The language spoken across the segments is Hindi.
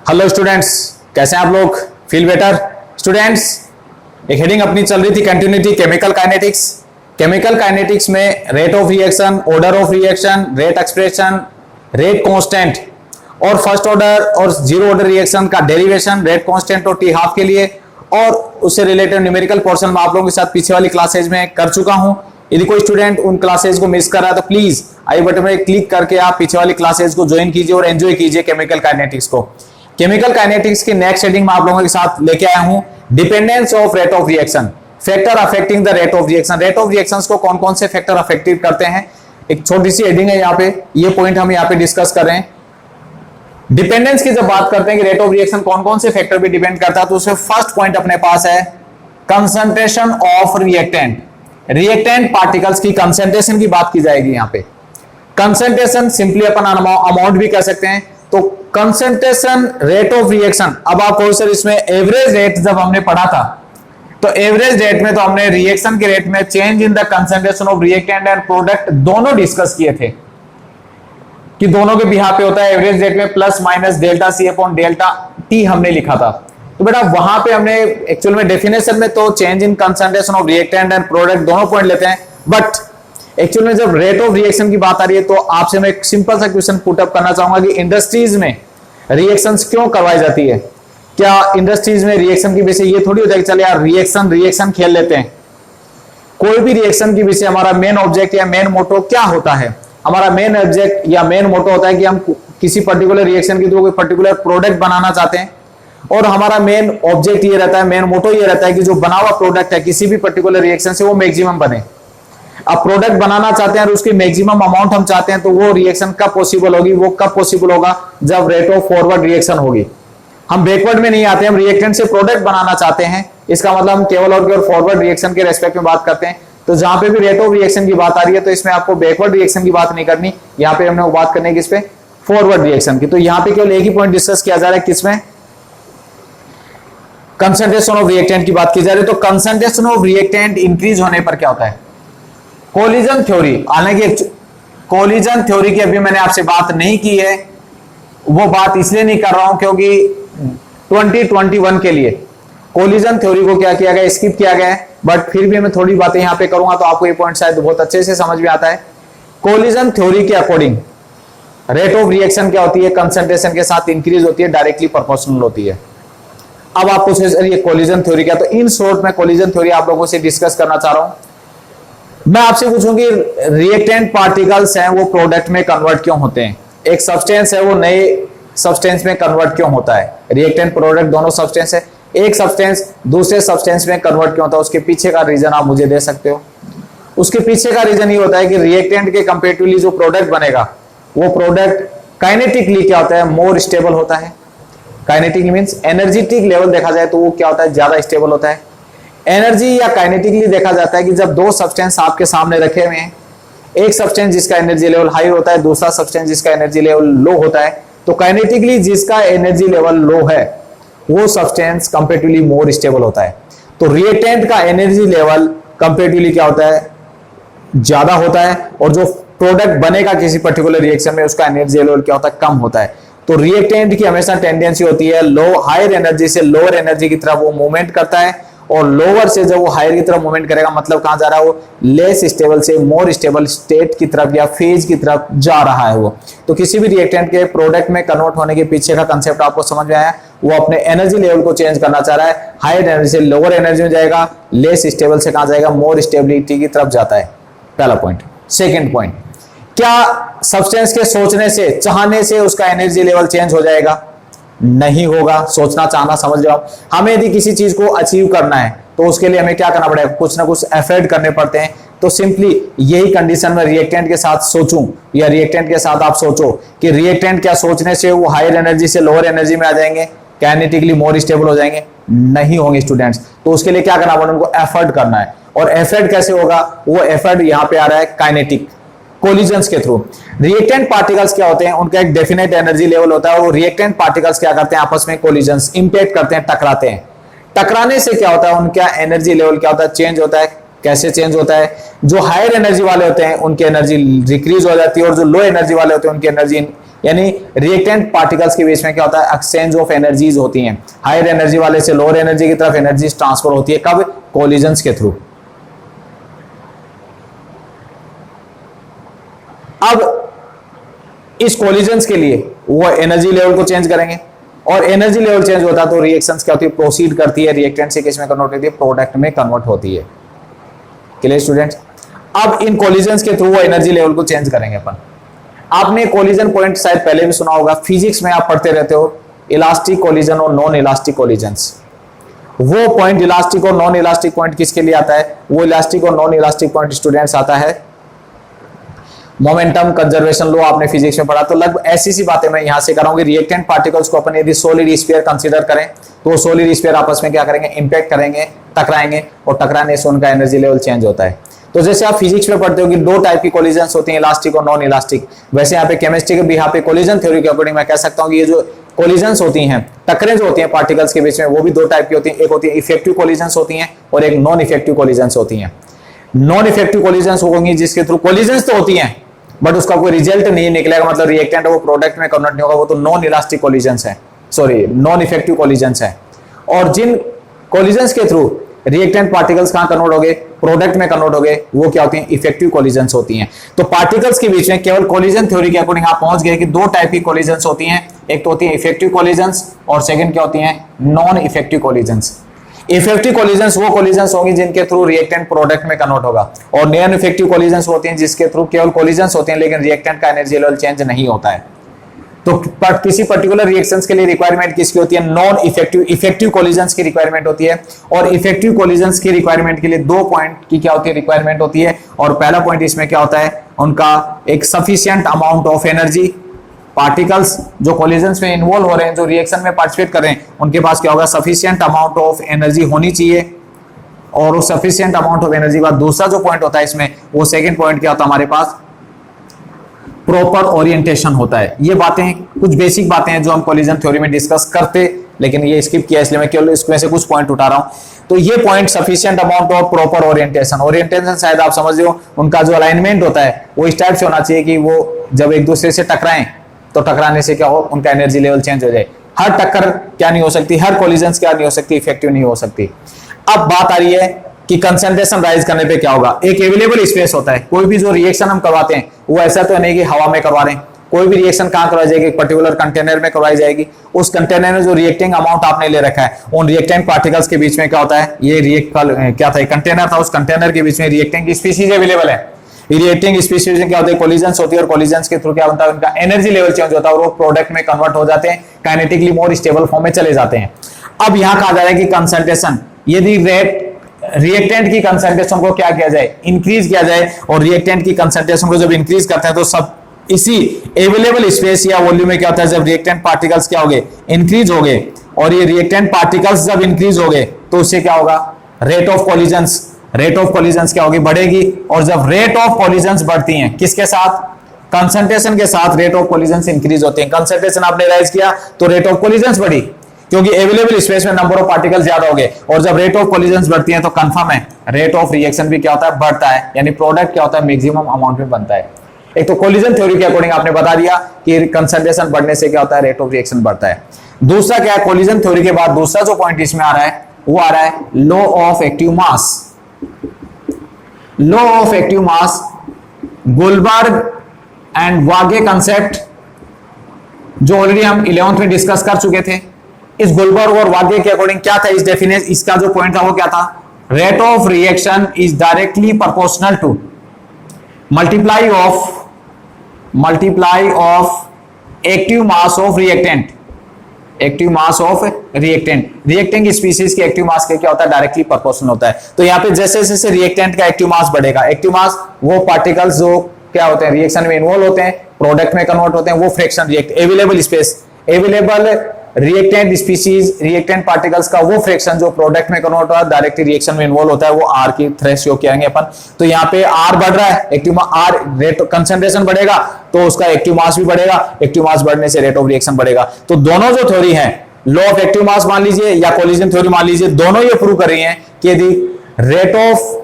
हेलो स्टूडेंट्स, कैसे हैं आप लोग? Feel better students. एक हेडिंग अपनी चल रही थी continuity chemical kinetics. Chemical kinetics में rate of reaction, order of reaction, rate expression, rate constant और फर्स्ट ऑर्डर और जीरो ऑर्डर रिएक्शन का डेरिवेशन, रेट कांस्टेंट और टी हाफ के लिए और उससे रिलेटेड न्यूमेरिकल पोर्शन में आप लोगों के साथ पीछे वाली क्लासेज में कर चुका हूं। यदि कोई स्टूडेंट उन क्लासेज को मिस कर रहा है तो प्लीज आई बटन में क्लिक करके आप पीछे वाली क्लासेज को ज्वाइन कीजिए और एंजॉय कीजिए केमिकल काइनेटिक्स को। केमिकल काइनेटिक्स की नेक्स्ट हेडिंग में आप लोगों के साथ लेके आया हूं dependence of rate of reaction, factor affecting the rate of reaction. Rate of reactions को कौन कौन से फैक्टर अफेक्टिव करते हैं, एक छोटी सी हेडिंग है यहाँ पे, ये पॉइंट हम यहाँ पे डिस्कस कर रहे हैं। डिपेंडेंस की जब बात करते हैं कि रेट ऑफ रिएक्शन कौन कौन से फैक्टर पे डिपेंड करता है, तो उसमें फर्स्ट पॉइंट अपने पास है concentration of reactant. Reactant particles की कंसंट्रेशन की बात की जाएगी यहाँ पे। कंसंट्रेशन सिंपली अपन अमाउंट भी कह सकते हैं। तो कंसंट्रेशन रेट ऑफ रिएक्शन, अब आप कहो सर इसमें एवरेज रेट जब हमने पढ़ा था तो एवरेज रेट में तो हमने रिएक्शन के रेट में change in the concentration of reactant and product दोनों डिस्कस किए थे कि दोनों के बिहाफ पे होता है। एवरेज रेट में plus minus delta C upon delta T हमने लिखा था। तो बेटा वहां पे हमने एक्चुअल में डेफिनेशन में तो change in concentration of reactant and product दोनों पॉइंट लेते हैं, बट एक्चुअल में जब रेट ऑफ रिएक्शन की बात आ रही है तो आपसे मैं एक सिंपल सा क्वेश्चन पुट अप करना चाहूंगा कि इंडस्ट्रीज में रिएक्शंस क्यों करवाई जाती है। क्या इंडस्ट्रीज में रिएक्शन की विषय ये थोड़ी होता है कि चले यार रिएक्शन खेल लेते हैं। कोई भी रिएक्शन की विषय हमारा मेन ऑब्जेक्ट या मेन मोटो क्या होता है? हमारा मेन ऑब्जेक्ट या मेन मोटो होता है कि हम किसी पर्टिकुलर रिएक्शन के थ्रू कोई पर्टिकुलर प्रोडक्ट बनाना चाहते हैं और हमारा मेन ऑब्जेक्ट ये रहता है, मेन मोटो ये रहता है कि जो बना हुआ प्रोडक्ट है किसी भी पर्टिकुलर रिएक्शन से वो मैक्सिमम बने। अब प्रोडक्ट बनाना चाहते हैं और उसकी मैक्सिमम अमाउंट हम चाहते हैं, तो वो रिएक्शन कब पॉसिबल होगी? वो कब पॉसिबल होगा? जब रेट ऑफ फॉरवर्ड रिएक्शन होगी। हम बैकवर्ड में नहीं आते, हम रिएक्टेंट से प्रोडक्ट बनाना चाहते हैं, इसका मतलब हम केवल और केवल फॉरवर्ड रिएक्शन के रेस्पेक्ट में बात करते हैं। तो जहां पे भी रेट ऑफ रिएक्शन की बात आ रही है तो इसमें आपको बैकवर्ड रिएक्शन की बात नहीं करनी, यहाँ पे हमने वो बात करनी है किस पे? फॉरवर्ड रिएक्शन की। तो यहाँ पे केवल एक ही पॉइंट डिस्कस किया जा रहा है, किसमें? कंसंट्रेशन ऑफ रिएक्टेंट की बात की जा रही है। तो कंसंट्रेशन ऑफ रिएक्टेंट इंक्रीज होने पर क्या होता है? कोलिजन थ्योरी, हालांकि कोलिजन थ्योरी की अभी मैंने आपसे बात नहीं की है, वो बात इसलिए नहीं कर रहा हूं क्योंकि 2021 के लिए कोलिजन थ्योरी को क्या किया गया? स्किप किया गया है, बट फिर भी मैं थोड़ी बातें यहां पे करूंगा तो आपको ये पॉइंट शायद बहुत अच्छे से समझ में आता है। कोलिजन थ्योरी के अकॉर्डिंग रेट ऑफ रिएक्शन क्या होती है? कंसंट्रेशन के साथ इंक्रीज होती है, डायरेक्टली प्रोपोर्शनल होती है। अब आप पूछे सर ये कोलिजन थ्योरी क्या? तो इन शॉर्ट में कोलिजन थ्योरी आप लोगों से डिस्कस करना चाह रहा हूं। मैं आपसे पूछूंगी रिएक्टेंट पार्टिकल्स हैं वो प्रोडक्ट में कन्वर्ट क्यों होते हैं? एक सब्सटेंस है वो नए सब्सटेंस में कन्वर्ट क्यों होता है? रिएक्टेंट प्रोडक्ट दोनों सब्सटेंस है, एक सब्सटेंस दूसरे सब्सटेंस में कन्वर्ट क्यों होता है? उसके पीछे का रीजन आप मुझे दे सकते हो? उसके पीछे का रीजन ये होता है कि रिएक्टेंट के कंपेरेटिवली जो प्रोडक्ट बनेगा वो प्रोडक्ट काइनेटिकली क्या होता है? मोर स्टेबल होता है। काइनेटिकली मींस एनर्जेटिक लेवल देखा जाए तो वो क्या होता है? ज्यादा स्टेबल होता है। एनर्जी या काइनेटिकली देखा जाता है कि जब दो सब्सटेंस आपके सामने रखे हुए हैं, एक सब्सटेंस जिसका एनर्जी लेवल हाई होता है, दूसरा सब्सटेंस जिसका एनर्जी लेवल लो होता है, तो काइनेटिकली जिसका एनर्जी लेवल लो है वो सब्सटेंस कंपैरेटिवली मोर स्टेबल होता है। तो रिएक्टेंट का एनर्जी लेवल कंपैरेटिवली क्या होता है? ज्यादा होता है, और जो प्रोडक्ट बनेगा किसी पर्टिकुलर रिएक्शन में उसका एनर्जी लेवल क्या होता है? कम होता है। तो रिएक्टेंट की हमेशा टेंडेंसी होती है लो हायर एनर्जी से लोअर एनर्जी की तरफ वो मूवमेंट करता है, और लोअर से जब वो हायर की तरफ मूवमेंट करेगा मतलब कहां जा रहा है? वो लेस स्टेबल से मोर स्टेबल स्टेट की तरफ या फेज की तरफ जा रहा है वो। तो किसी भी रिएक्टेंट के प्रोडक्ट में कन्वर्ट होने के पीछे का कंसेप्ट आपको समझ में आया? वो अपने एनर्जी लेवल को चेंज करना चाह रहा है, हायर एनर्जी से लोअर एनर्जी में जाएगा, लेस स्टेबल से कहां जाएगा? मोर स्टेबिलिटी की तरफ जाता है। पहला पॉइंट। सेकेंड पॉइंट, क्या सब्सटेंस के सोचने से चाहने से उसका एनर्जी लेवल चेंज हो जाएगा? नहीं होगा। सोचना चाहना समझ जाओ। हमें यदि किसी चीज को अचीव करना है तो उसके लिए हमें क्या करना पड़ेगा? कुछ ना कुछ एफर्ट करने पड़ते हैं। तो सिंपली यही कंडीशन में रिएक्टेंट के साथ सोचूं या रिएक्टेंट के साथ आप सोचो कि रिएक्टेंट क्या सोचने से वो हायर एनर्जी से लोअर एनर्जी में आ जाएंगे, काइनेटिकली मोर स्टेबल हो जाएंगे? नहीं होंगे स्टूडेंट्स। तो उसके लिए क्या करना पड़ेगा? उनको एफर्ट करना है। और एफर्ट कैसे होगा? वो एफर्ट यहाँ पे आ रहा है काइनेटिक कोलिजन्स के थ्रू। रिएक्टेंट पार्टिकल्स क्या होते हैं? उनका एक डेफिनेट एनर्जी लेवल होता है और वो रिएक्टेंट पार्टिकल्स क्या करते हैं? आपस में कोलिजन्स इंपैक्ट करते हैं, टकराते हैं। टकराने से क्या होता है? उनका एनर्जी लेवल क्या होता है? चेंज होता है। कैसे चेंज होता है? जो हायर एनर्जी वाले होते हैं उनकी एनर्जी डिक्रीज हो जाती है और जो लो एनर्जी वाले होते हैं उनकी एनर्जी यानी रिएक्टेंट पार्टिकल्स के बीच में क्या होता है, एक्सचेंज ऑफ एनर्जीज होती हैं, हायर एनर्जी वाले से लोअर एनर्जी की तरफ एनर्जी ट्रांसफर होती है, कब, कोलिजन्स के थ्रू। अब इस कोलिजन्स के लिए वो एनर्जी लेवल को चेंज करेंगे, और एनर्जी लेवल चेंज होता है तो रिएक्शंस क्या होती है, प्रोसीड करती है, रिएक्टेंट से किस में कन्वर्ट होती है, प्रोडक्ट में कन्वर्ट होती है। Clear students? अब इन कोलिजन्स के थ्रू वो एनर्जी लेवल को चेंज करेंगे अपन। आपने कोलिजन पॉइंट शायद पहले भी सुना होगा, फिजिक्स में आप पढ़ते रहते हो, इलास्टिक कोलिजन और नॉन इलास्टिक कोलिजन्स। वो पॉइंट इलास्टिक और नॉन इलास्टिक पॉइंट किसके लिए आता है, वो इलास्टिक और नॉन इलास्टिक पॉइंट स्टूडेंट्स आता है मोमेंटम कंजर्वेशन लॉ, आपने फिजिक्स में पढ़ा। तो लगभग ऐसी सी बातें मैं यहां से कराऊंगी। रिएक्टेंट पार्टिकल्स को अपन यदि सॉलिड स्फीयर कंसीडर करें तो सॉलिड स्फीयर आपस में क्या करेंगे, इंपैक्ट करेंगे, टकराएंगे, और टकराने से उनका एनर्जी लेवल चेंज होता है। तो जैसे आप फिजिक्स में पढ़ते हो कि दो टाइप की कोलिजन्स होती हैं, इलास्टिक और नॉन इलास्टिक, वैसे यहाँ पे केमिस्ट्री के भी यहाँ पे कोलिजन थ्योरी के अकॉर्डिंग मैं कह सकता हूँ कि ये जो कोलिजन्स होती हैं, टकरें जो होती हैं पार्टिकल्स के बीच में, वो भी दो टाइप की होती हैं। एक होती है इफेक्टिव कोलिजन्स होती हैं और एक नॉन इफेक्टिव कोलिजन्स होती हैं। नॉन इफेक्टिव कोलिजन्स होंगी जिसके थ्रू कोलिजन्स तो होती हैं बट उसका कोई रिजल्ट नहीं निकलेगा, मतलब रिएक्टेंट वो प्रोडक्ट में कन्वर्ट नहीं होगा, वो तो नॉन इलास्टिक कोलिजन्स है, सॉरी नॉन इफेक्टिव कोलिजन्स है। और जिन कोलिजन्स के थ्रू रिएक्टेंट पार्टिकल्स कहां कन्वर्ट हो गए, प्रोडक्ट में कन्वर्ट हो गए, वो क्या होती हैं, इफेक्टिव कोलिजन्स होती हैं। तो पार्टिकल्स के बीच में केवल कोलिजन थ्योरी के अकॉर्डिंग आप पहुंच गए कि दो टाइप की कोलिजन्स होती हैं, एक तो होती है इफेक्टिव कोलिजन्स और सेकंड क्या होती हैं, non effective collisions. Effective collisions वो कोलिजन्स होंगी जिनके थ्रू रिएक्टेंट प्रोडक्ट में कन्वर्ट होगा, और नॉन इफेक्टिव कोलिजन्स होती हैं जिसके थ्रू केवल कोलिजन्स होते हैं लेकिन रिएक्टेंट का एनर्जी लेवल चेंज नहीं होता है। तो किसी पर्टिकुलर रिएक्शंस के लिए रिक्वायरमेंट किसकी होती है, नॉन इफेक्टिव, इफेक्टिव कोलिजन्स की रिक्वायरमेंट होती है। और इफेक्टिव कोलिजन्स की रिक्वायरमेंट के लिए दो पॉइंट की क्या होती है, रिक्वायरमेंट होती है। और पहला पॉइंट इसमें क्या होता है, उनका एक sufficient amount of energy, particles जो कोलिजन्स में इन्वॉल्व हो रहे हैं, जो रिएक्शन में पार्टिसिपेट कर रहे हैं, उनके पास क्या होगा, सफिशिएंट अमाउंट ऑफ एनर्जी होनी चाहिए। और वो सफिशिएंट अमाउंट ऑफ एनर्जी के बाद दूसरा जो पॉइंट होता है इसमें, वो सेकंड पॉइंट क्या होता है हमारे पास, प्रॉपर ओरिएंटेशन होता है। ये बातें कुछ बेसिक बातें हैं जो हम कोलिजन थ्योरी में डिस्कस करते, लेकिन ये स्किप किया इसलिए मैं केवल इसमें से कुछ पॉइंट उठा रहा हूं। तो ये point sufficient amount of proper orientation, orientation शायद आप समझ रहे हो, उनका जो अलाइनमेंट होता है वो इस टाइप से होना चाहिए कि वो जब एक दूसरे से टकराएं तो टकराने से क्या हो, उनका एनर्जी लेवल चेंज हो जाए। हर टक्कर क्या नहीं हो सकती, हर कोलिजन क्या नहीं हो सकती, इफेक्टिव नहीं हो सकती। अब बात आ रही है कि कंसंट्रेशन राइज करने पे क्या होगा। एक अवेलेबल स्पेस होता है, कोई भी जो रिएक्शन हम करवाते हैं वो ऐसा तो नहीं कि हवा में करवा रहे हैं, कोई भी रिएक्शन कहां करवाई जाएगी, एक पर्टिकुलर कंटेनर में करवाई जाएगी। उस कंटेनर में जो रिएक्टिंग अमाउंट आपने ले रखा है, उन रिएक्टेंट पार्टिकल्स के बीच में क्या होता है, ये क्या था, कंटेनर था, उस कंटेनर के बीच में रिएक्टिंग की स्पीशीज अवेलेबल है। रिएक्टिंग स्पीशीज में क्या होता है, कोलिजन्स होती है, और कोलिजन्स के थ्रू क्या होता है, उनका एनर्जी लेवल चेंज होता है और वो प्रोडक्ट में कन्वर्ट हो जाते हैं, काइनेटिकली मोर स्टेबल फॉर्म में चले जाते हैं। अब यहां कहा जा रहा है कि कंसंट्रेशन, यदि रिएक्टेंट की कंसंट्रेशन को क्या किया जाए, इंक्रीज किया जाए, और रिएक्टेंट की कंसंट्रेशन को जब इंक्रीज करते हैं तो सब इसी अवेलेबल स्पेस या वॉल्यूम में क्या होता है, जब रिएक्टेंट पार्टिकल्स क्या हो गए, इंक्रीज हो गए, और ये रिएक्टेंट पार्टिकल्स जब इंक्रीज हो गए तो उससे क्या होगा, rate of collisions, rate of collisions क्या होगी, बढ़ेगी। और जब रेट ऑफ कोलिजन्स बढ़ती हैं, किसके साथ, कंसंट्रेशन के साथ रेट ऑफ कोलिजन्स इंक्रीज होते हैं। कंसंट्रेशन आपने राइज किया तो रेट ऑफ कोलिजन्स बढ़ी, क्योंकि अवेलेबल स्पेस में नंबर ऑफ पार्टिकल्स ज्यादा हो गए, और जब रेट ऑफ कोलिजन्स बढ़ती हैं तो कंफर्म है रेट ऑफ रिएक्शन भी क्या होता है, बढ़ता है, यानी प्रोडक्ट क्या होता है, मैक्सिमम अमाउंट में बनता है। एक तो कोलिजन थ्योरी के अकॉर्डिंग आपने बता दिया कि कंसंट्रेशन बढ़ने से क्या होता है, रेट ऑफ रिएक्शन बढ़ता है। दूसरा क्या है, कोलिजन थ्योरी के बाद दूसरा जो पॉइंट इसमें आ रहा है वो आ रहा है law of active mass. Law of active mass, Goldberg and Wahge concept जो ऑलरेडी हम 11th में डिस्कस कर चुके थे। इस गोल्डबर्ग और वागे के अकॉर्डिंग क्या था, इस डेफिनेशन, इसका जो पॉइंट था वो क्या था, rate of reaction is directly proportional to multiply of active mass of reactant, active mass of reactant. Reactant की स्पीशीज के एक्टिव मास के क्या होता है, डायरेक्टली प्रोपोर्शनल होता है। तो यहाँ पे जैसे जैसे रिएक्टेंट का एक्टिव मास बढ़ेगा, एक्टिव मास वो पार्टिकल्स जो क्या होते हैं, रिएक्शन में इन्वॉल्व होते हैं, प्रोडक्ट में कन्वर्ट होते हैं, वो fraction react, available space, available reactant species, reactant particles का वो फ्रैक्शन जो प्रोडक्ट में कन्वर्ट होता है, डायरेक्टली रिएक्शन में इन्वॉल्व होता है, वो आर की थ्रेशोल्ड कहेंगे अपन। तो यहाँ पे आर बढ़ रहा है, एक्टिव आर रेट कंसंट्रेशन बढ़ेगा तो उसका एक्टिव मास भी बढ़ेगा, एक्टिव मास बढ़ने से रेट ऑफ रिएक्शन बढ़ेगा। तो दोनों जो थ्योरी है, लॉ ऑफ एक्टिव मास मान लीजिए या कोलिजन थ्योरी मान लीजिए, दोनों ये प्रूव कर रही हैं कि यदि rate of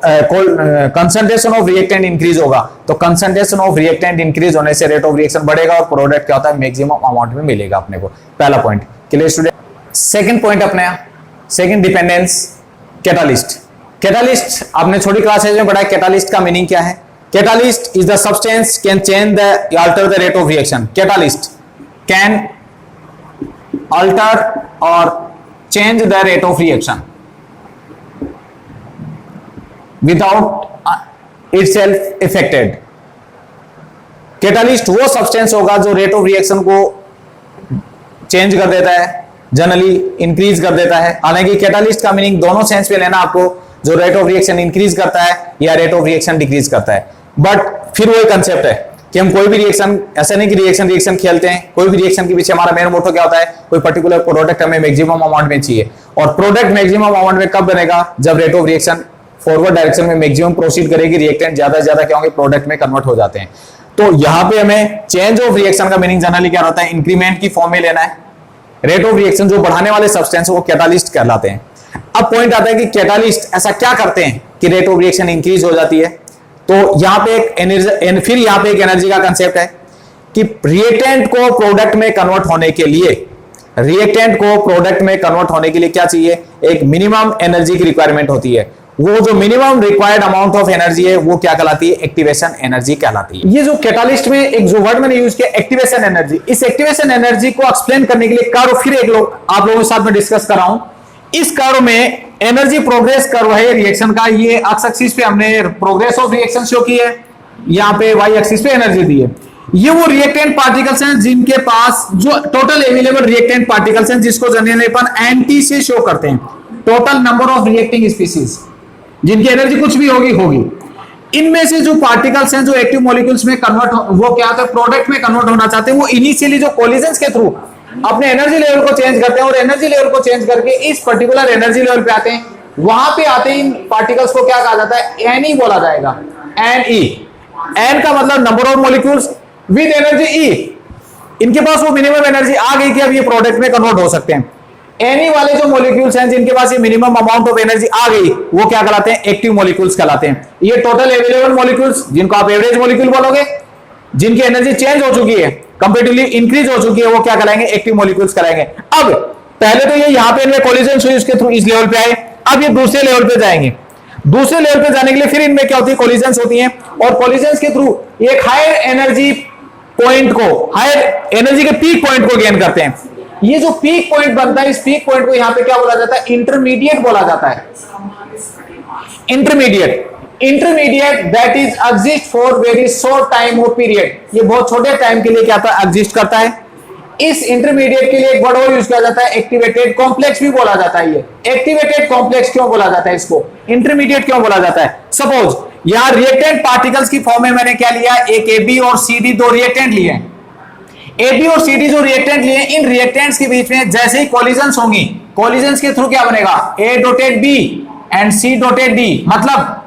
concentration of reactant increase होगा, तो कंसंट्रेशन ऑफ रिएक्टेंट इंक्रीज होने से रेट ऑफ रिएक्शन बढ़ेगा और प्रोडक्ट क्या होता है, मैक्सिमम अमाउंट में मिलेगा अपने को। पहला point clear student. Second point अपने सेकंड डिपेंडेंस, कैटालिस्ट। कैटालिस्ट आपने छोटी क्लासेज में पढ़ा है, कैटालिस्ट का मीनिंग क्या है। Catalyst is the substance can change the alter the rate of reaction. Catalyst can alter और change the rate of reaction without itself affected. Catalyst वो सब्सटेंस होगा जो रेट ऑफ रिएक्शन को चेंज कर देता है, जनरली इंक्रीज कर देता है। हालांकि कैटालिस्ट का मीनिंग दोनों सेंस में लेना आपको, जो रेट ऑफ रिएक्शन इंक्रीज करता है या रेट ऑफ रिएक्शन डिक्रीज करता है। बट फिर वही कंसेप्ट है कि हम कोई भी रिएक्शन, ऐसा नहीं कि रिएक्शन खेलते हैं, कोई भी रिएक्शन के पीछे हमारा मेन मोटो क्या होता है, कोई पर्टिकुलर प्रोडक्ट हमें मैक्सिमम अमाउंट में चाहिए, और प्रोडक्ट मैक्सिमम अमाउंट में कब बनेगा, जब rate of reaction forward direction में मैक्सिमम प्रोसीड करेगी, रिएक्टेंट ज्यादा से ज्यादा क्या होंगे, प्रोडक्ट में कन्वर्ट हो जाते हैं। तो यहां पे हमें चेंज ऑफ रिएक्शन का मीनिंग जनरली क्या होता है, इंक्रीमेंट की फॉर्म में लेना है। रेट ऑफ रिएक्शन जो बढ़ाने वाले सब्सटेंस वो कैटालिस्ट कहलाते हैं। अब पॉइंट आता है कि कैटालिस्ट ऐसा क्या करते हैं कि रेट ऑफ रिएक्शन इंक्रीज हो जाती है। तो यहां पे एक एनर्जी, फिर यहां पे एक एनर्जी का कंसेप्ट है कि रिएक्टेंट को प्रोडक्ट में कन्वर्ट होने के लिए, रिएक्टेंट को प्रोडक्ट में कन्वर्ट होने के लिए क्या चाहिए, एक मिनिमम एनर्जी की रिक्वायरमेंट होती है। वो जो minimum required amount of energy है वो क्या कहलाती है, एक्टिवेशन एनर्जी कहलाती है। ये जो कैटालिस्ट में एक जो वर्ड मैंने यूज किया एक्टिवेशन एनर्जी, इस एक्टिवेशन एनर्जी को एक्सप्लेन करने के लिए कर्व फिर एक आप लोगों के साथ में डिस्कस कर रहा हूं। इस कर्व में एनर्जी प्रोग्रेस कर्व है रिएक्शन का, ये एक्स एक्सिस पे हमने प्रोग्रेस ऑफ रिएक्शन शो की है, यहाँ पे वाई एक्सिस पे एनर्जी दी है। ये वो रिएक्टेंट पार्टिकल्स हैं जिनके पास जो टोटल अवेलेबल रिएक्टेंट पार्टिकल्स हैं, जिसको जनरली अपन एनटी से शो करते हैं, total number of reacting species, जिनकी एनर्जी कुछ भी होगी। इनमें से जो पार्टिकल्स हैं जो एक्टिव मॉलिक्यूल्स में कन्वर्ट, वो क्या होता है, प्रोडक्ट में कन्वर्ट होना चाहते हैं, वो इनिशियली जो कोलिजन्स के थ्रू अपने एनर्जी लेवल को चेंज करते हैं और एनर्जी लेवल को चेंज करके इस पर्टिकुलर एनर्जी लेवल पे आते हैं। वहां पे आते ही इन पार्टिकल्स को क्या कहा जाता है, एनई बोला जाएगा। एनई, एन का मतलब number of molecules with energy E. इनके पास वो मिनिमम एनर्जी आ गई कि अब ये प्रोडक्ट में कन्वर्ट हो सकते हैं। एनी वाले जो मॉलिक्यूल्स हैं जिनके पास ये मिनिमम अमाउंट ऑफ एनर्जी आ गई, वो क्या कहलाते हैं, एक्टिव मॉलिक्यूल्स कहलाते हैं। ये टोटल अवेलेबल मॉलिक्यूल्स, जिनको आप एवरेज मॉलिक्यूल बोलोगे, जिनकी एनर्जी चेंज हो चुकी है, कंपैरेटिवली इंक्रीज हो चुकी है, वो क्या कहलाएंगे, एक्टिव मॉलिक्यूल्स कहलाएंगे। अब पहले तो ये यहां पे इनमें कोलिजन हुई, उसके थ्रू इस लेवल पे आए, अब ये दूसरे लेवल पे जाएंगे। दूसरे लेवल पे जाने के लिए फिर इनमें क्या होती है, कोलिजन्स होती हैं, और कोलिजन्स के थ्रू एक हायर एनर्जी पॉइंट को, हायर एनर्जी के पीक पॉइंट को गेन करते हैं। ये जो पीक पॉइंट बनता है, इस पीक पॉइंट को यहां पे क्या बोला जाता है, इंटरमीडिएट बोला जाता है। Intermediate that is exist for very short time of period, ये बहुत छोटे टाइम के लिए क्या था, एग्जिस्ट करता है। इस इंटरमीडिएट के लिए एक वर्ड और यूज किया जाता है, एक्टिवेटेड कॉम्प्लेक्स भी बोला जाता है। ये एक्टिवेटेड कॉम्प्लेक्स क्यों बोला जाता है, इसको इंटरमीडिएट क्यों बोला जाता है। सपोज यहां रिएक्टेंट पार्टिकल्स की फॉर्म में मैंने क्या लिया, एक AB और CD दो रिएक्टेंट लिए हैं। AB और CD जो रिएक्टेंट लिए, इन रिएक्टेंट्स के बीच में जैसे ही कोलिजन्स होंगी, कोलिजन्स के थ्रू क्या बनेगा, A dotted B and C dotted D। मतलब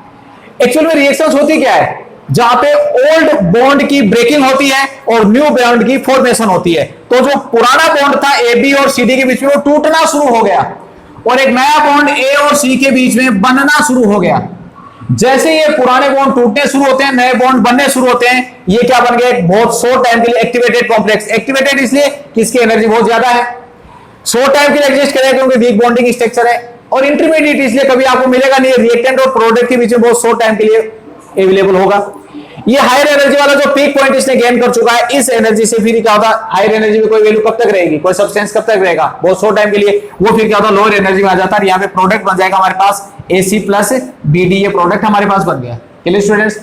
एक्चुअल में रिएक्शंस होती क्या है, जहां पे ओल्ड बॉन्ड की ब्रेकिंग होती है और न्यू बॉन्ड की फॉर्मेशन होती है। तो जो पुराना बॉन्ड था AB और CD के बीच में, वो टूटना शुरू हो गया और एक नया बॉन्ड A और C के बीच में बनना शुरू हो गया। जैसे ये पुराने बॉन्ड टूटने शुरू होते हैं, नए बॉन्ड बनने शुरू होते हैं, ये क्या बन गए, बहुत शॉर्ट टाइम के लिए एक्टिवेटेड कॉम्प्लेक्स। एक्टिवेटेड इसलिए कि इसकी एनर्जी बहुत ज्यादा है, शॉर्ट टाइम के लिए एग्जिस्ट करेगा क्योंकि वीक बॉन्डिंग स्ट्रक्चर है। और इंटरमीडिएट इसलिए कभी आपको मिलेगा नहीं, रिएक्टेंट और प्रोडक्ट के बीच में बहुत शॉर्ट टाइम के लिए अवेलेबल होगा। ये हायर एनर्जी वाला जो पीक पॉइंट इसने गेन कर चुका है, इस एनर्जी से फिर क्या होता है, हायर एनर्जी में कोई वैल्यू कब तक रहेगी, कोई सब्सटेंस कब तक रहेगा, बहुत शॉर्ट टाइम के लिए, वो फिर क्या होता है, लोअर एनर्जी में आ जाता है। यहाँ पे प्रोडक्ट बन जाएगा हमारे पास AC प्लस BD, ये प्रोडक्ट हमारे पास बन गया। क्लियर स्टूडेंट्स,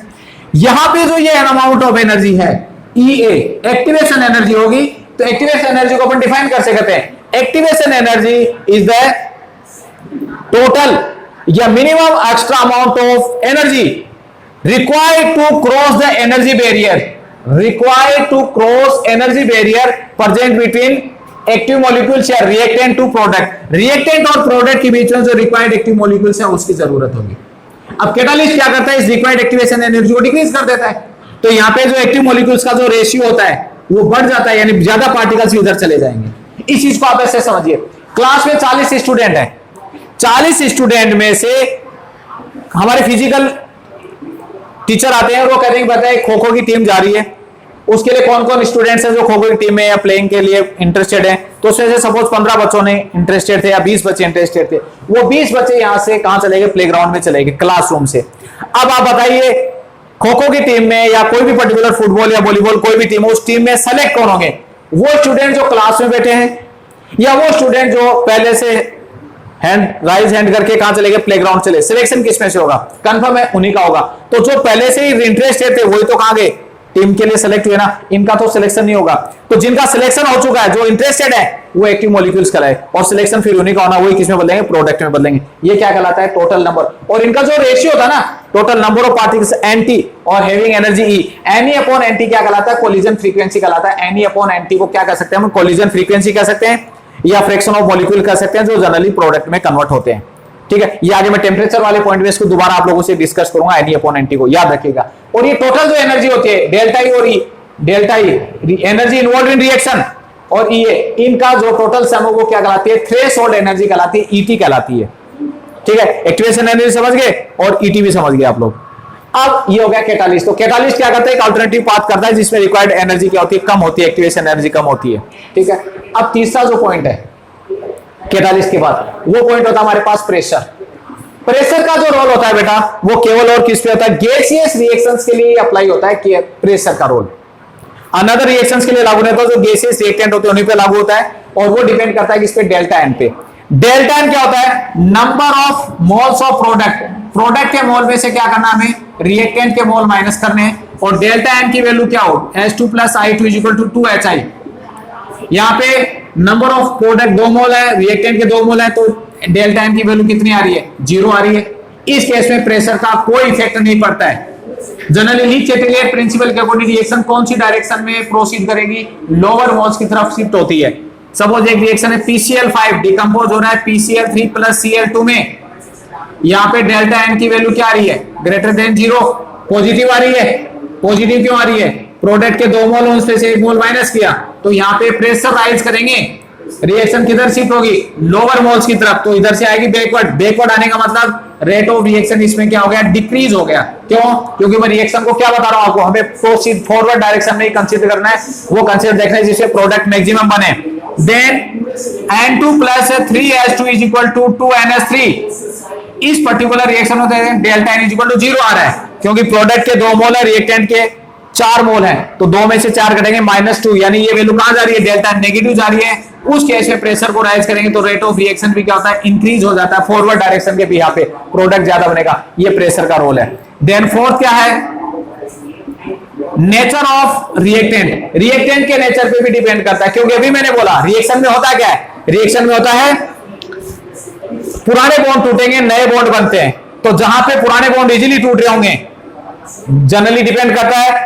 यहाँ पे जो ये अमाउंट ऑफ एनर्जी है EA, एक्टिवेशन एनर्जी होगी। तो एक्टिवेशन एनर्जी को अपन डिफाइन कर सकते हैं, activation energy is the total या minimum extra amount of energy required to cross the energy barrier, required to cross energy barrier present between active molecules या reactant to product, reactant और product के बीच में जो required active molecules है उसकी जरूरत होगी। अब कैटालिस्ट क्या करता है, इस required activation energy को डिक्रीज कर देता है। तो यहाँ पे जो active molecules का जो रेशियो होता है वो बढ़ जाता है, यानी ज्यादा पार्टिकल्स इधर चले जाएंगे। इस चीज को आप ऐसे समझिए, क्लास में 40 स्टूडेंट है, 40 स्टूडेंट में से हमारे फिजिकल टीचर आते हैं और वो कहते हैं बताए खो खो की टीम जा रही है, उसके लिए कौन कौन स्टूडेंट्स हैं जो खो खो की टीम में या प्लेइंग के लिए इंटरेस्टेड हैं। तो उसमें से सपोज 15 बच्चों ने इंटरेस्टेड थे या 20 बच्चे इंटरेस्टेड थे, वो 20 बच्चे यहां से कहां चले गए, प्लेग्राउंड में चले गए, क्लासरूम से। अब आप बताइए खो खो की टीम में या कोई भी पर्टिकुलर फुटबॉल या वॉलीबॉल कोई भी टीम हो, उस टीम में सेलेक्ट कौन होंगे? वो स्टूडेंट जो क्लास में बैठे हैं या वो स्टूडेंट जो पहले से राइज हैंड करके कहां चले गए, प्लेग्राउंड चले। सिलेक्शन किस में से होगा? कंफर्म है उन्हीं का होगा। तो जो पहले से ही इंटरेस्टेड थे वही तो कहां गए, टीम के लिए सेलेक्ट हुए ना, इनका तो सिलेक्शन नहीं होगा। तो जिनका सिलेक्शन हो चुका है, जो इंटरेस्टेड है, वो एक्टिव मॉलिक्यूल्स कहलाए, और सिलेक्शन फिर उन्हीं का होना, वही किस में बदलेंगे, प्रोडक्ट में बदलेंगे। ये क्या कहलाता है, टोटल नंबर। और इनका जो रेशियो था ना, total number of particles n t और having energy E, n e upon n t क्या कहलाता है, कोलिजन फ्रीक्वेंसी कहलाता है। एनई अपॉन एनटी को क्या कह सकते हैं हम, कोलिजन फ्रीक्वेंसी कह सकते हैं या फ्रैक्शन ऑफ मॉलिक्यूल कह सकते हैं, जो जनरली प्रोडक्ट में कन्वर्ट होते हैं। ठीक है, ये आगे मैं टेम्परेचर वाले पॉइंट में इसको दोबारा आप लोगों से डिस्कस करूंगा, एनई अपॉन एनटी को याद रखिएगा। और ये टोटल जो एनर्जी होती है, डेल्टा ई और E, delta E energy involve in reaction, और ई इनका जो टोटल सम है वो क्या कहलाती है, थ्रेशोल्ड एनर्जी कहलाती है, ईटी कहलाती है। ठीक है, एक्टिवेशन एनर्जी समझ गए और ईटी भी समझ गए आप लोग। अब ये हो गया कैटालिस्ट। तो कैटालिस्ट क्या करता है, एक अल्टरनेटिव पाथ करता है जिसमें रिक्वायर्ड एनर्जी क्या होती है, कम होती है, एक्टिवेशन एनर्जी कम होती है। ठीक है, अब तीसरा जो पॉइंट है कैटालिस्ट के बाद, वो पॉइंट होता है हमारे पास प्रेशर। प्रेशर का जो रोल होता है बेटा, वो केवल और किस पे होता है, गैसियस रिएक्शंस के लिए अप्लाई होता है कि प्रेशर का रोल अनदर रिएक्शंस के लिए लागू नहीं होता, जो गैसियस रिएक्टेंट होते हैं उन्हीं पे लागू होता है, और वो डिपेंड करता है किस पे, डेल्टा एन पे। डेल्टा एन क्या होता है, number of moles of product, product के मोल में से क्या करना हमें, रिएक्टेंट के मोल माइनस करने हैं, और डेल्टा एन की वैल्यू क्या हो, H2 + I2 = 2HI। यहां पे नंबर ऑफ प्रोडक्ट 2 मोल है, रिएक्टेंट के 2 मोल है, तो डेल्टा एन की वैल्यू कितनी आ रही है, 0 आ रही है। इस केस में प्रेशर का कोई इफेक्ट नहीं पड़ता है। जनरली लीच चैटेलियर प्रिंसिपल के अकॉर्डिंग रिएक्शन कौन सी डायरेक्शन में प्रोसीड करेगी, लोअर मोल्स की तरफ शिफ्ट होती है। सपोज एक रिएक्शन है PCl5 डिकम्पोज हो रहा है PCl3 + Cl2 में, यहां पे डेल्टा एन की वैल्यू क्या आ रही है, ग्रेटर देन 0, पॉजिटिव आ रही है। पॉजिटिव क्यों आ रही है, प्रोडक्ट के 2 मोल उनसे से 1 मोल माइनस किया, तो यहां पे प्रेशर राइज करेंगे, रिएक्शन किधर शिफ्ट होगी, लोअर मोल्स की तरफ, तो इधर से आएगी बैकवर्ड। बैकवर्ड आने का मतलब रेट ऑफ रिएक्शन इसमें क्या हो गया, डिक्रीज हो गया। क्यों, क्योंकि मैं रिएक्शन को क्या बता रहा हूं आपको, हमें प्रोसीड फॉरवर्ड डायरेक्शन में ही कंसीडर करना है, वो कंसीडर देखना है जिससे प्रोडक्ट मैक्सिमम बने। देन N2 + 3H2 = 2NH3, इस पर्टिकुलर रिएक्शन में डेल्टा N = 0 आ रहा है, क्योंकि प्रोडक्ट के 2 मोल है, रिएक्टेंट के 4 मोल है, तो 2 में से 4 कटेंगे -2, यानी ये वैल्यू कहां जा रही है, डेल्टा नेगेटिव जा रही है। उस केस में प्रेशर को राइज करेंगे तो रेट ऑफ रिएक्शन भी क्या होता है, इंक्रीज हो जाता है, फॉरवर्ड डायरेक्शन के बिहाफ पे प्रोडक्ट ज्यादा बनेगा, ये प्रेशर का रोल है। देन फोर्थ क्या है, नेचर ऑफ रिएक्टेंट। रिएक्टेंट के नेचर पे भी डिपेंड करता है, क्योंकि अभी मैंने बोला रिएक्शन में होता क्या है, रिएक्शन में होता है पुराने बॉन्ड टूटेंगे, नए बॉन्ड बनते हैं, तो जहां पे पुराने बॉन्ड इजीली टूट रहे होंगे, जनरली डिपेंड करता है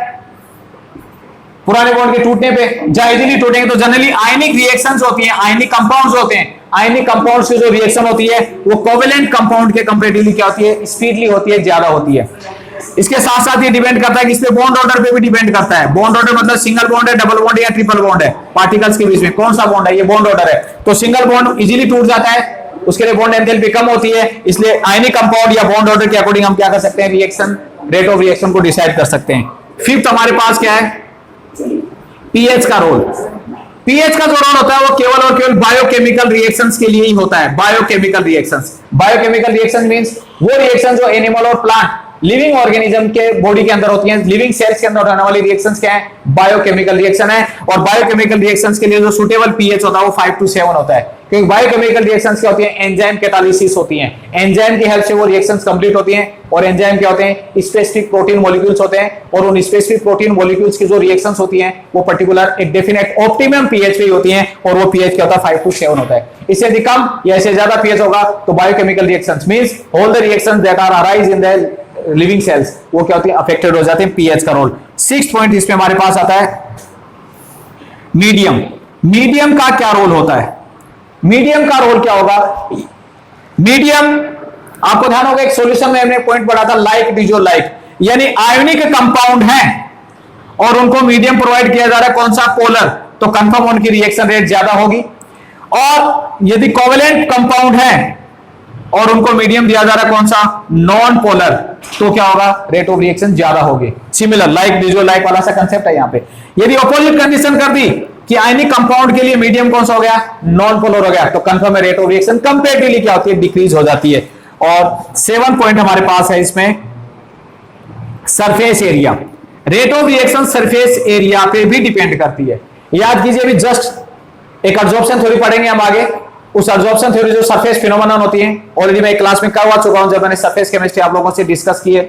पुराने बॉन्ड के टूटने पे, जहां इजीली टूटेंगे तो जनरली आयनिक रिएक्शंस होती हैं, आयनिक कंपाउंड्स होते हैं। आयनिक कंपाउंड्स की जो रिएक्शन होती है वो कोवेलेंट कंपाउंड के कंपैरेटिवली क्या होती है, स्पीडली होती है, ज्यादा होती है। इसके साथ साथ ये डिपेंड करता है कि इस पे बॉन्ड ऑर्डर पे भी डिपेंड करता है। बॉन्ड ऑर्डर मतलब सिंगल बॉन्ड है, डबल बॉन्ड या ट्रिपल बॉन्ड है, पार्टिकल्स के बीच में कौन सा बॉन्ड है, ये बॉन्ड ऑर्डर है। तो सिंगल बॉन्ड इजीली टूट जाता है, उसके लिए बॉन्ड एंथैल्पी कम होती है, इसलिए आयनिक कंपाउंड या बॉन्ड ऑर्डर के अकॉर्डिंग हम क्या कर सकते हैं, रिएक्शन रेट ऑफ रिएक्शन को डिसाइड कर सकते हैं। फिफ्थ हमारे पास क्या है, पीएच का रोल। पीएच का जो रोल होता है वो केवल और केवल बायोकेमिकल रिएक्शंस के लिए ही होता है। Biochemical reactions, biochemical reaction means वो रिएक्शन जो एनिमल और प्लांट लिविंग ऑर्गेनिज्म के बॉडी के अंदर होती हैं, लिविंग सेल्स के अंदर होने वाली रिएक्शंस क्या है, बायोकेमिकल रिएक्शन है। और बायोकेमिकल रिएक्शंस के लिए जो सुटेबल पीएच होता है वो 5 to 7 होता है, क्योंकि बायोकेमिकल रिएक्शंस क्या होती हैं, एंजाइम कैटालिसिस होती हैं, एंजाइम की हेल्प से वो रिएक्शंस कंप्लीट होती हैं। और एंजाइम क्या होते हैं, स्पेसिफिक प्रोटीन मॉलिक्यूल्स होते हैं, और उन स्पेसिफिक प्रोटीन मॉलिक्यूल्स की जो रिएक्शंस होती हैं वो पर्टिकुलर एक डेफिनेट ऑप्टिमम पीएच पे होती हैं, और वो पीएच क्या होता है, 5 to 7 होता है। इससे अधिक कम या इससे ज्यादा पीएच होगा तो biochemical reactions means all the reactions that are arise in the living cells वो क्या होती है, अफेक्टेड हो जाते हैं, पीएच का रोल। 6th पॉइंट इसमें हमारे पास आता है मीडियम। मीडियम का क्या रोल होता है, मीडियम का रोल क्या होगा, मीडियम आपको ध्यान होगा एक सॉल्यूशन में हमने पॉइंट पढ़ा था, लाइक डिजो लाइक, यानी आयोनिक कंपाउंड है और उनको मीडियम प्रोवाइड किया जा रहा है, कौन सा, पोलर, तो कंफर्म उनकी रिएक्शन रेट ज्यादा होगी। और यदि कोवेलेंट कंपाउंड है और उनको मीडियम दिया जा रहा है कौन सा, नॉन पोलर, तो क्या होगा, रेट ऑफ रिएक्शन ज्यादा होगी। सिमिलर लाइक लाइक वाला सा कंसेप्ट है यहाँ पे। यदि अपोजिट कंडीशन कर दी कि आयनिक कंपाउंड के लिए मीडियम कौन सा हो गया, नॉन पोलर हो गया, तो कंफर्म है रेट ऑफ रिएक्शन कंपेरेटिवली क्या होती है, डिक्रीज हो जाती है। और 7 पॉइंट हमारे पास है इसमें, surface area. Rate of reaction surface area पे भी डिपेंड करती है। याद कीजिए, अभी जस्ट एक एब्जॉर्प्शन थ्योरी पढ़ेंगे हम आगे। उस एब्जॉर्प्शन थ्योरी जो सरफेस फिनोमेनन होती है, ऑलरेडी मैं क्लास में करवा चुका हूं जब मैंने सरफेस केमिस्ट्री आप लोगों से डिस्कस की है,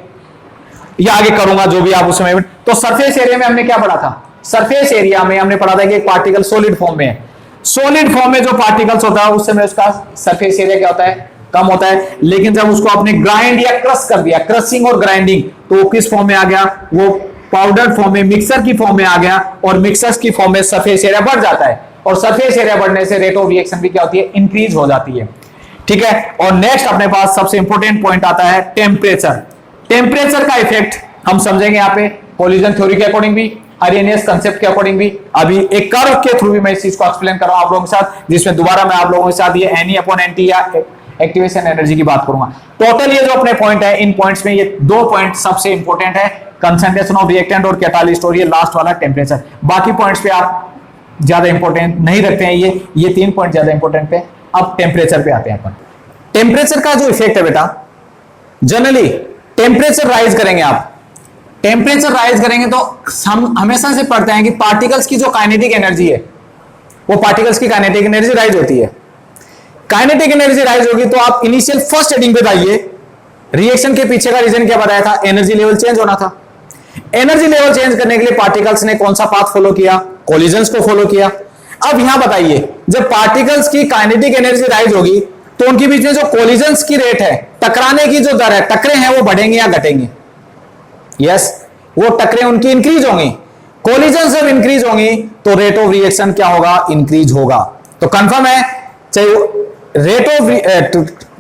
या आगे करूंगा जो भी आप उसमें। तो सरफेस एरिया में हमने क्या पढ़ा था, सरफेस एरिया में हमने पढ़ा था कि एक पार्टिकल सॉलिड फॉर्म में है। सॉलिड फॉर्म में जो पार्टिकल्स होता है उस समय उसका सरफेस एरिया क्या होता है, कम होता है। लेकिन जब उसको आपने ग्राइंड या क्रश कर दिया, क्रशिंग और ग्राइंडिंग, तो वो किस फॉर्म में आ गया, वो पाउडर फॉर्म में, मिक्सर की फॉर्म में आ गया, और मिक्सर्स की फॉर्म में सरफेस एरिया बढ़ जाता है। और सरफेस एरिया बढ़ने से रेट ऑफ रिएक्शन भी क्या होती है, इंक्रीज हो जाती है। ठीक है। और नेक्स्ट अपने पास सबसे इंपॉर्टेंट पॉइंट आता है टेम्परेचर। टेम्परेचर का इफेक्ट हम समझेंगे यहाँ पे कोलिजन थ्योरी के अकॉर्डिंग भी, आर्हेनियस कंसेप्ट के अकॉर्डिंग भी। अभी एक कर्व के थ्रू भी मैं इस चीज को एक्सप्लेन कर रहा हूं आप लोगों के साथ, जिसमें दोबारा मैं आप लोगों के साथ ये Ne/NT या एक्टिवेशन एनर्जी की बात करूंगा। टोटल ये जो अपने पॉइंट है, इन पॉइंट्स में ये 2 पॉइंट सबसे इंपॉर्टेंट है, कंसंट्रेशन ऑफ रिएक्टेंट और कैटालिस्ट, और ये लास्ट वाला टेम्परेचर। बाकी पॉइंट्स पे आप ज्यादा इंपॉर्टेंट नहीं रखते हैं, ये 3 पॉइंट ज्यादा इंपॉर्टेंट पे। अब टेम्परेचर पे आते हैं अपन। टेम्परेचर का जो इफेक्ट है बेटा, जनरली टेम्परेचर राइज करेंगे आप, टेम्परेचर राइज करेंगे तो हम हमेशा से पढ़ते हैं कि पार्टिकल्स की जो काइनेटिक एनर्जी है, वो पार्टिकल्स की काइनेटिक एनर्जी राइज होती है। काइनेटिक एनर्जी राइज होगी तो आप इनिशियल फर्स्ट हेडिंग पे बताइए, रिएक्शन के पीछे का रीजन क्या बताया था, एनर्जी लेवल चेंज होना था। एनर्जी लेवल चेंज करने के लिए पार्टिकल्स ने कौन सा पाथ फॉलो किया, कोलिजन्स को फॉलो किया। अब यहां बताइए, जब पार्टिकल्स की काइनेटिक एनर्जी राइज होगी तो उनके बीच में जो कोलिजन्स की रेट है, टकराने की जो दर है, टकरे हैं वो बढ़ेंगे या घटेंगे, यस वो टकरे उनकी इंक्रीज होंगी। कोलिजन जब इंक्रीज होंगी तो रेट ऑफ रिएक्शन क्या होगा, इंक्रीज होगा। तो कंफर्म है, चाहे रेट ऑफ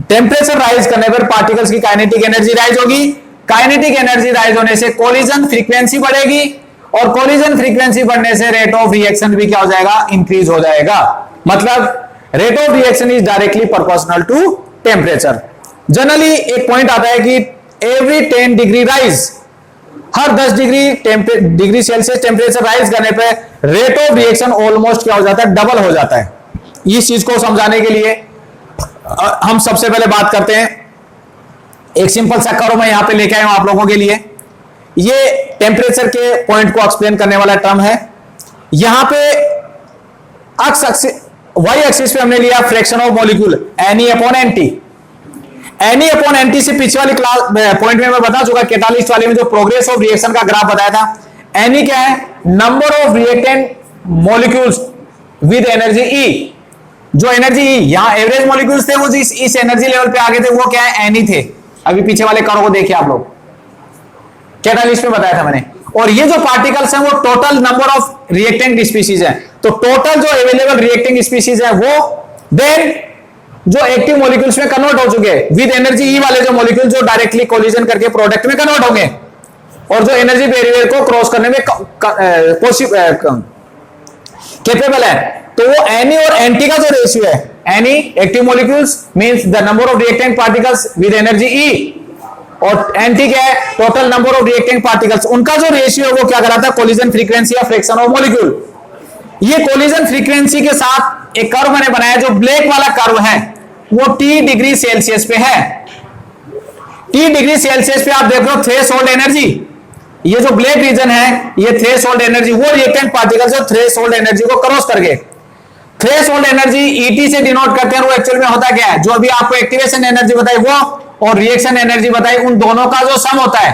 टेम्परेचर राइज करने पर पार्टिकल्स की काइनेटिक एनर्जी राइज होगी, काइनेटिक एनर्जी राइज होने से कोलिजन फ्रीक्वेंसी बढ़ेगी, और कोलिजन फ्रीक्वेंसी बढ़ने से रेट ऑफ रिएक्शन भी क्या हो जाएगा, इंक्रीज हो जाएगा। मतलब rate of reaction is directly proportional to temperature. Generally एक पॉइंट आता है कि एवरी 10 डिग्री राइज, हर 10 डिग्री सेल्सियस टेम्परेचर राइज करने पे रेट ऑफ रिएक्शन ऑलमोस्ट क्या हो जाता है, डबल हो जाता है। इस चीज को समझाने के लिए हम सबसे पहले बात करते हैं, एक सिंपल सा कर्व मैं यहां पे लेके आया हूं आप लोगों के लिए। ये टेम्परेचर के पॉइंट को एक्सप्लेन करने वाला टर्म है। यहां पे वाई एक्सिस पे हमने लिया fraction of molecule Ne/NT। Ne/NT से पीछे वाली क्लास पॉइंट में मैं बता चुका, कैटालिस्ट वाले में जो प्रोग्रेस ऑफ रिएक्शन का ग्राफ बताया था। Ne क्या है, number of reactant molecules with energy E। जो एनर्जी E, यहां एवरेज मॉलिक्यूल्स थे वो इस एनर्जी लेवल पे आ गए थे, वो क्या है, Ne थे। अभी पीछे वाले कर्व को देखिए आप लोग, कैटालिस्ट में बताया था मैंने। और ये जो पार्टिकल्स हैं वो total number of reactant species है। तो टोटल जो अवेलेबल रिएक्टिंग स्पीशीज है वो देन जो एक्टिव मॉलिक्यूल्स में कन्वर्ट हो चुके हैं विद एनर्जी ई वाले जो मॉलिक्यूल जो डायरेक्टली कोलिजन करके प्रोडक्ट में कन्वर्ट होंगे और जो एनर्जी बैरियर को क्रॉस करने में कैपेबल है। तो वो Ne और Nt का जो रेशियो है, Ne active molecules means the number of reactant particles with energy E, और Nt क्या है, total number of reactant particles. उनका जो रेशियो है वो क्या कराता है, कोलिजन फ्रीक्वेंसी या फ्रैक्शन ऑफ मॉलिक्यूल। ये कोलिजन फ्रीक्वेंसी के साथ एक कर्व मैंने बनाया, जो ब्लैक वाला कर्व है वो T डिग्री सेल्सियस पे है। T डिग्री सेल्सियस पे आप देख रहे हो थ्रेशोल्ड एनर्जी, ये जो ब्लैक रीजन है ये थ्रेशोल्ड एनर्जी, वो रिएक्टेंट पार्टिकल्स जो थ्रेशोल्ड एनर्जी को क्रॉस करके थ्रेशोल्ड एनर्जी ET से डिनोट करते हैं। वो एक्चुअल में होता क्या है, जो अभी आपको एक्टिवेशन एनर्जी बताई वो और रिएक्शन एनर्जी बताई, उन दोनों का जो सम होता है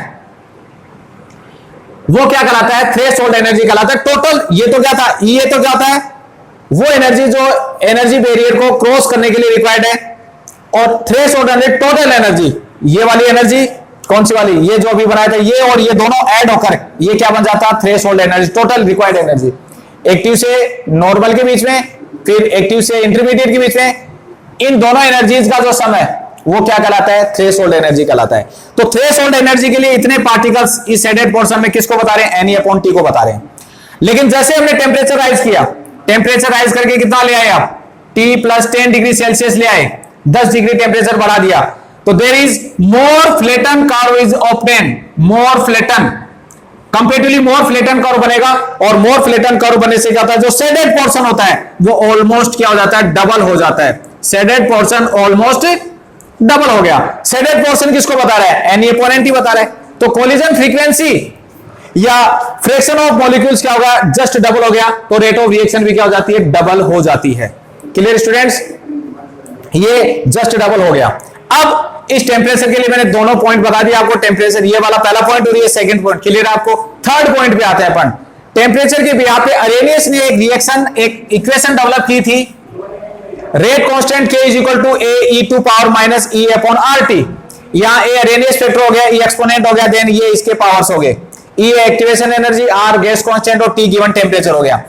वो क्या कहलाता है, थ्रेशोल्ड एनर्जी कहलाता है। टोटल ये तो क्या था, ये तो क्या होता है, वो एनर्जी जो एनर्जी बैरियर को क्रॉस करने के लिए रिक्वायर्ड है, और थ्रेशोल्ड एनर्जी टोटल एनर्जी, ये वाली एनर्जी कौन सी वाली, ये जो अभी बनाया था ये और ये दोनों ऐड होकर ये क्या बन जाता है, threshold energy, total required energy. Active से नॉर्मल के बीच में, फिर एक्टिव से इंटरमीडिएट के बीच में, इन दोनों एनर्जीज का जो सम है वो क्या कहलाता है, थ्रेशोल्ड एनर्जी कहलाता है। तो थ्रेशोल्ड एनर्जी के लिए इतने पार्टिकल्स इस शेडेड पोर्शन में किसको बता रहे हैं, Ne/T को बता रहे हैं। लेकिन जैसे हमने टेम्परेचर राइज किया, टेम्परेचर राइज करके कितना ले आए आप, T + 10 डिग्री सेल्सियस ले आए, 10 डिग्री टेम्परेचर बढ़ा दिया तो there is more flatten curve is obtain, more flatten, comparatively more flatten curve बनेगा, और मोर फ्लैटन कर्व बनने से क्या होता है, जो शेडेड पोर्शन होता है वो ऑलमोस्ट क्या हो जाता है, डबल हो जाता है। शेडेड पोर्शन ऑलमोस्ट डबल हो गया। शेडेड पोर्शन किसको बता रहा है, एनी अपोनेंट ही बता रहा है। तो कोलिजन फ्रीक्वेंसी या फ्रैक्शन ऑफ मॉलिक्यूल्स क्या होगा, जस्ट डबल हो गया, तो रेट ऑफ रिएक्शन भी क्या हो जाती है, डबल हो जाती है। क्लियर स्टूडेंट्स, ये जस्ट डबल हो गया। अब इस टेम्परेचर के लिए मैंने दोनों पॉइंट बता दिया आपको, टेम्परेचर ये वाला पहला पॉइंट और ये सेकंड पॉइंट। क्लियर है आपको। थर्ड पॉइंट पे आते हैं अपन। टेम्परेचर के यहाँ पे अरेनियस ने एक रिएक्शन, एक इक्वेशन डेवलप की थी, rate constant K is equal to A E to power minus E upon R T. यहां ए अरेनियस फैक्टर हो गया, ई एक्सपोनेंट हो गया, देन ये इसके पावर्स हो गए, E activation energy, R gas constant और टी गिवन टेम्परेचर हो गया।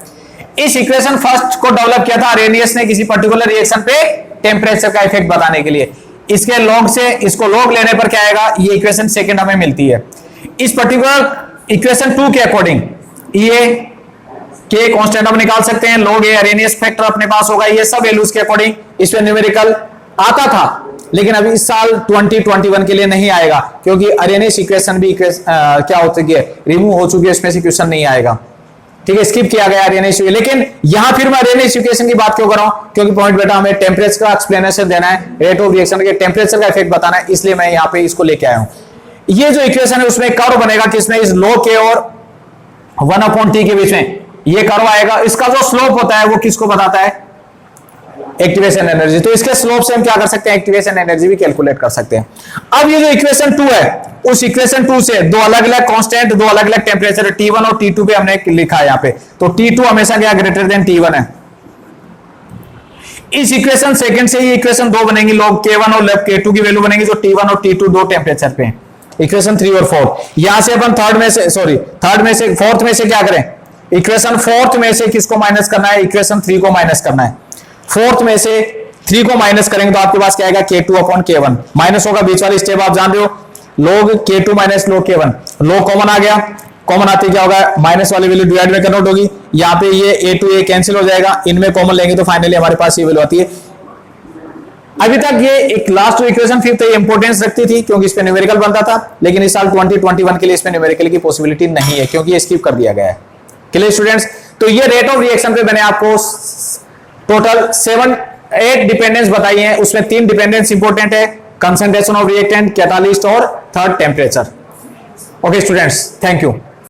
इस इक्वेशन फर्स्ट को डेवलप किया था अरेनियस ने किसी पर्टिकुलर रिएक्शन पे टेम्परेचर का इफेक्ट बताने के लिए। इसके लॉग से इसको लॉग लेने पर क्या आएगा, ये इक्वेशन सेकंड हमें मिलती है। इस पर्टिकुलर इक्वेशन 2 के अकॉर्डिंग ये के कांस्टेंट हम निकाल सकते हैं, लॉग ए अरेनियस फैक्टर अपने पास होगा, ये सब वैल्यूज के अकॉर्डिंग इस पे न्यूमेरिकल आता था, लेकिन अभी इस साल 2021 के लिए नहीं आएगा क्योंकि अरेनियस इक्वेशन भी क्या हो चुकी है, रिमूव हो चुकी है, इसमें से क्वेश्चन नहीं आएगा। ठीक है, स्किप किया गया अरेनियस। लेकिन यहां फिर मैं अरेनियस इक्वेशन की बात क्यों कर रहा हूं, क्योंकि पॉइंट बेटा हमें टेम्परेचर का एक्सप्लेनेशन देना है, रेट ऑफ रिएक्शन के टेम्परेचर का इफेक्ट बताना है, इसलिए मैं यहां पे इसको लेके आया हूं। ये जो इक्वेशन है उसमें कर्व बनेगा किसमें, इस लो के और 1/T के बीच में ये कर्व आएगा। इसका जो स्लोप होता है वो किसको बताता है, एक्टिवेशन एनर्जी। तो इसके स्लोप से हम क्या कर सकते हैं, एक्टिवेशन एनर्जी भी कैलकुलेट कर सकते हैं। अब ये जो इक्वेशन 2 है, उस इक्वेशन 2 से दो अलग अलग कांस्टेंट, दो अलग अलग टेम्परेचर T1 और T2 पे हमने लिखा है यहाँ पे, तो T2 हमेशा क्या ग्रेटर देन T1 है। इस इक्वेशन सेकंड से ही इक्वेशन 2 बनेंगी, लॉग K1 और लॉग K2 की वैल्यू बनेगी जो T1 और T2 दो टेम्परेचर पे। इक्वेशन 3 और 4 यहां से अपन थर्ड में से फोर्थ में से क्या करें, इक्वेशन 4th में से किसको माइनस करना है, इक्वेशन 3 को माइनस करना है। 4th में से 3 को माइनस करेंगे तो आपके पास क्या आएगा, K2 अपॉन K1 माइनस होगा, बीच वाली स्टेप आप जान रहे हो, log K2 minus log K1, log common आ गया, कॉमन आते क्या होगा, माइनस वाली वैल्यू डिवाइड में कन्वर्ट होगी, यहाँ पे ये A to A कैंसिल हो जाएगा, इनमें कॉमन लेंगे तो फाइनली हमारे पास ये वैल्यू आती है। अभी तक ये एक लास्ट इक्वेशन 5th ये इंपॉर्टेंस रखती थी क्योंकि इस पे न्यूमेरिकल बनता था, लेकिन इस साल 2021 के लिए इसमें न्यूमेरिकल की पॉसिबिलिटी नहीं है क्योंकि ये स्किप कर दिया गया है। क्लियर स्टूडेंट्स, तो ये रेट ऑफ रिएक्शन पे मैंने आपको टोटल 7-8 डिपेंडेंस बताई है, उसमें 3 डिपेंडेंस इंपॉर्टेंट है, कंसंट्रेशन ऑफ रिएक्टेंट, कैटालिस्ट और third temperature. Okay students, thank you.